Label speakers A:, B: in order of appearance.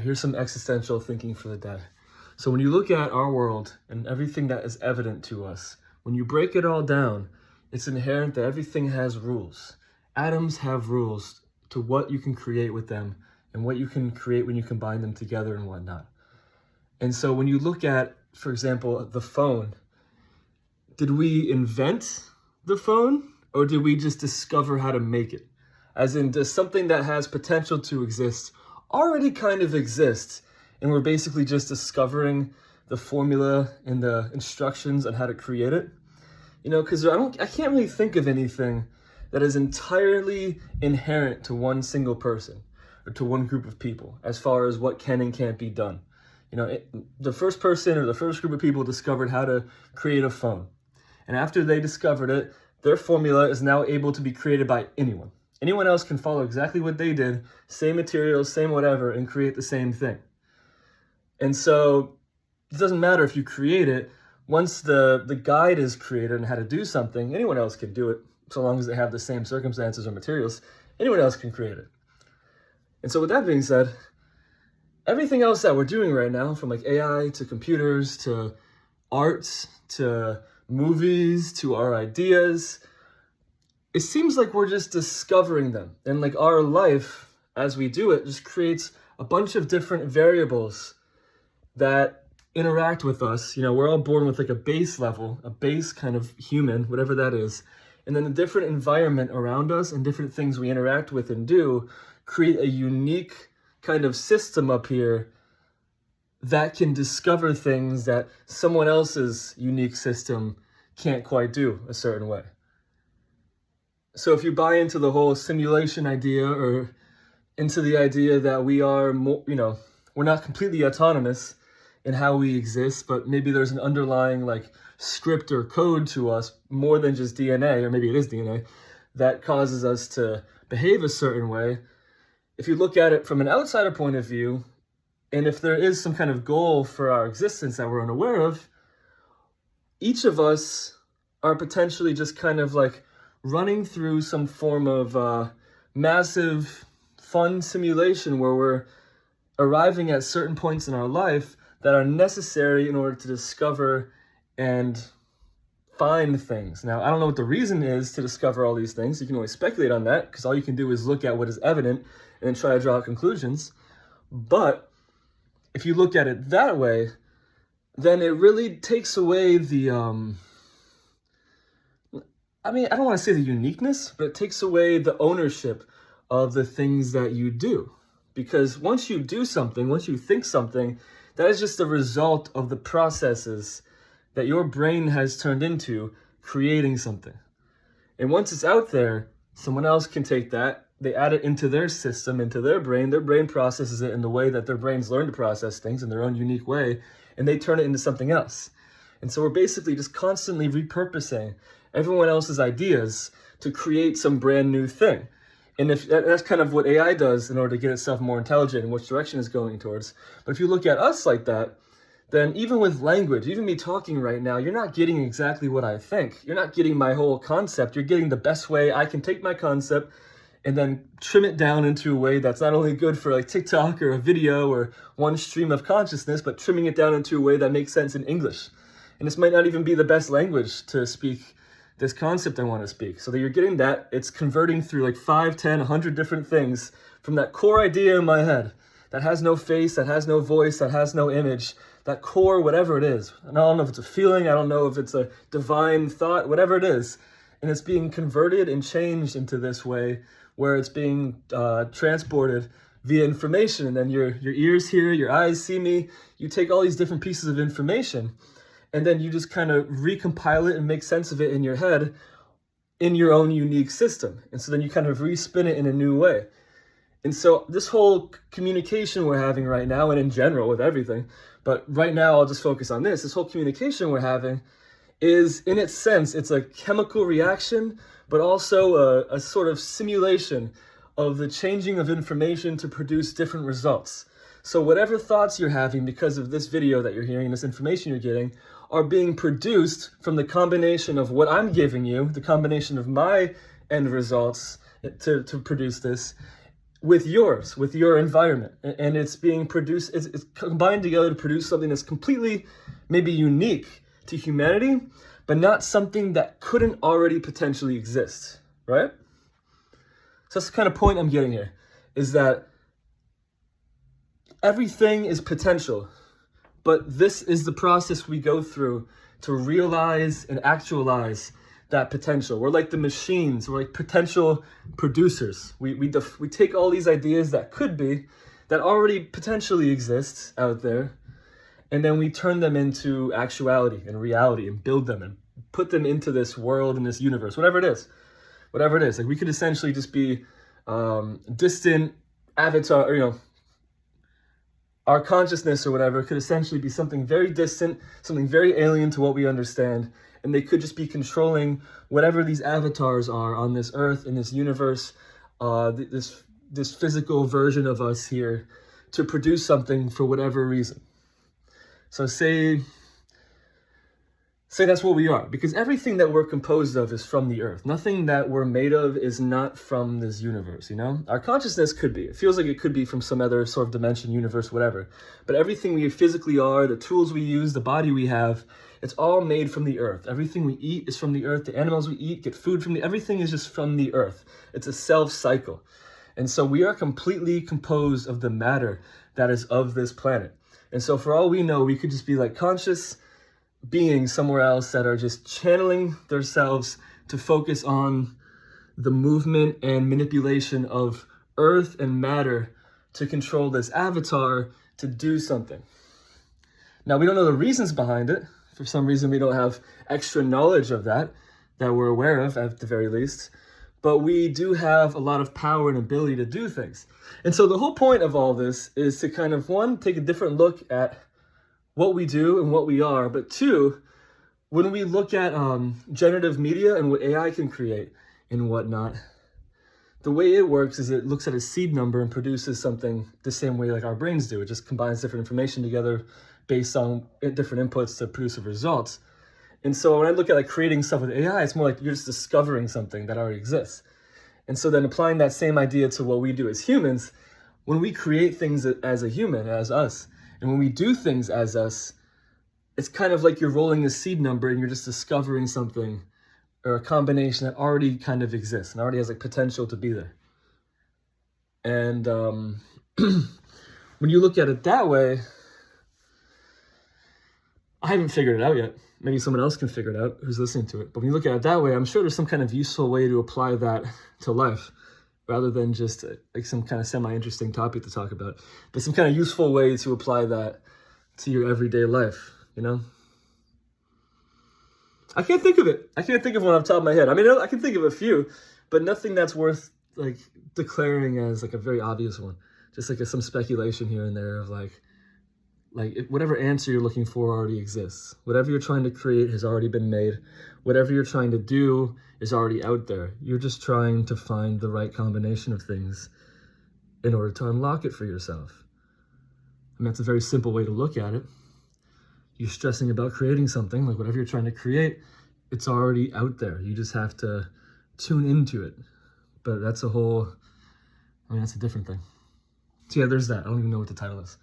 A: Here's some existential thinking for the day. So when you look at our world and everything that is evident to us, when you break it all down, it's inherent that everything has rules. Atoms have rules to what you can create with them and what you can create when you combine them together and whatnot. And so when you look at, for example, the phone, did we invent the phone or did we just discover how to make it? As in, does something that has potential to exist already kind of exist, and we're basically just discovering the formula and the instructions on how to create it? You know, because I can't really think of anything that is entirely inherent to one single person or to one group of people as far as what can and can't be done. You know, the first person or the first group of people discovered how to create a phone. And after they discovered it, their formula is now able to be created by anyone. Anyone else can follow exactly what they did, same materials, same whatever, and create the same thing. And so it doesn't matter if you create it. Once the guide is created on how to do something, anyone else can do it, so long as they have the same circumstances or materials. Anyone else can create it. And so with that being said, everything else that we're doing right now, from like AI to computers to arts to movies to our ideas, it seems like we're just discovering them. And like our life, as we do it, just creates a bunch of different variables that interact with us. You know, we're all born with like a base level, a base kind of human, whatever that is. And then the different environment around us and different things we interact with and do create a unique kind of system up here that can discover things that someone else's unique system can't quite do a certain way. So if you buy into the whole simulation idea or into the idea that we are more, you know, we're not completely autonomous in how we exist, but maybe there's an underlying like script or code to us more than just DNA, or maybe it is DNA, that causes us to behave a certain way. If you look at it from an outsider point of view, and if there is some kind of goal for our existence that we're unaware of, each of us are potentially just kind of like running through some form of massive fun simulation where we're arriving at certain points in our life that are necessary in order to discover and find things. Now, I don't know what the reason is to discover all these things. You can always speculate on that because all you can do is look at what is evident and then try to draw conclusions. But if you look at it that way, then it really takes away the, I don't want to say the uniqueness, but it takes away the ownership of the things that you do. Because once you do something, once you think something, that is just the result of the processes that your brain has turned into creating something. And once it's out there, someone else can take that, they add it into their system, into their brain processes it in the way that their brains learn to process things in their own unique way, and they turn it into something else. And so we're basically just constantly repurposing everyone else's ideas to create some brand new thing. And if that's kind of what AI does in order to get itself more intelligent and which direction it's going towards. But if you look at us like that, then even with language, even me talking right now, you're not getting exactly what I think. You're not getting my whole concept. You're getting the best way I can take my concept and then trim it down into a way that's not only good for like TikTok or a video or one stream of consciousness, but trimming it down into a way that makes sense in English. And this might not even be the best language to speak this concept I want to speak. So that you're getting that, it's converting through like 5, 10, 100 different things from that core idea in my head that has no face, that has no voice, that has no image, that core, whatever it is. And I don't know if it's a feeling, I don't know if it's a divine thought, whatever it is. And it's being converted and changed into this way where it's being transported via information. And then your ears hear, your eyes see me. You take all these different pieces of information and then you just kind of recompile it and make sense of it in your head in your own unique system. And so then you kind of respin it in a new way. And so this whole communication we're having right now, and in general with everything, but right now I'll just focus on this whole communication we're having is, in its sense, it's a chemical reaction, but also a sort of simulation of the changing of information to produce different results. So whatever thoughts you're having because of this video that you're hearing, this information you're getting, are being produced from the combination of what I'm giving you, the combination of my end results to produce this, with yours, with your environment, and it's being produced, it's combined together to produce something that's completely maybe unique to humanity, but not something that couldn't already potentially exist, right? So that's the kind of point I'm getting here, is that everything is potential, but this is the process we go through to realize and actualize that potential. We're like the machines, we're like potential producers. We take all these ideas that could be, that already potentially exist out there, and then we turn them into actuality and reality and build them and put them into this world and this universe, whatever it is. Like we could essentially just be distant avatar, or, our consciousness or whatever could essentially be something very distant, something very alien to what we understand. And they could just be controlling whatever these avatars are on this earth, in this universe, this physical version of us here, to produce something for whatever reason. So say that's what we are, because everything that we're composed of is from the earth. Nothing that we're made of is not from this universe, Our consciousness could be. It feels like it could be from some other sort of dimension, universe, whatever. But everything we physically are, the tools we use, the body we have, it's all made from the earth. Everything we eat is from the earth. The animals we eat get food from everything is just from the earth. It's a self-cycle. And so we are completely composed of the matter that is of this planet. And so for all we know, we could just be like conscious beings somewhere else that are just channeling themselves to focus on the movement and manipulation of earth and matter to control this avatar to do something. Now, we don't know the reasons behind it. For some reason, we don't have extra knowledge of that we're aware of, at the very least. But we do have a lot of power and ability to do things. And so the whole point of all this is to kind of, one, take a different look at what we do and what we are, but two, when we look at generative media and what AI can create and whatnot, the way it works is it looks at a seed number and produces something the same way like our brains do. It just combines different information together based on different inputs to produce a result. And so when I look at like creating stuff with AI, it's more like you're just discovering something that already exists. And so then applying that same idea to what we do as humans, when we create things as a human, as us, and when we do things as us, it's kind of like you're rolling a seed number and you're just discovering something or a combination that already kind of exists and already has like potential to be there. And when you look at it that way, I haven't figured it out yet. Maybe someone else can figure it out who's listening to it. But when you look at it that way, I'm sure there's some kind of useful way to apply that to life, rather than just like some kind of semi-interesting topic to talk about, but some kind of useful way to apply that to your everyday life, I can't think of it. I can't think of one off the top of my head. I mean, I can think of a few, but nothing that's worth like declaring as like a very obvious one. Just like some speculation here and there of like whatever answer you're looking for already exists. Whatever you're trying to create has already been made. Whatever you're trying to do is already out there. You're just trying to find the right combination of things in order to unlock it for yourself. I mean, that's a very simple way to look at it. You're stressing about creating something, like whatever you're trying to create, it's already out there. You just have to tune into it. But that's a different thing. So yeah, there's that. I don't even know what the title is.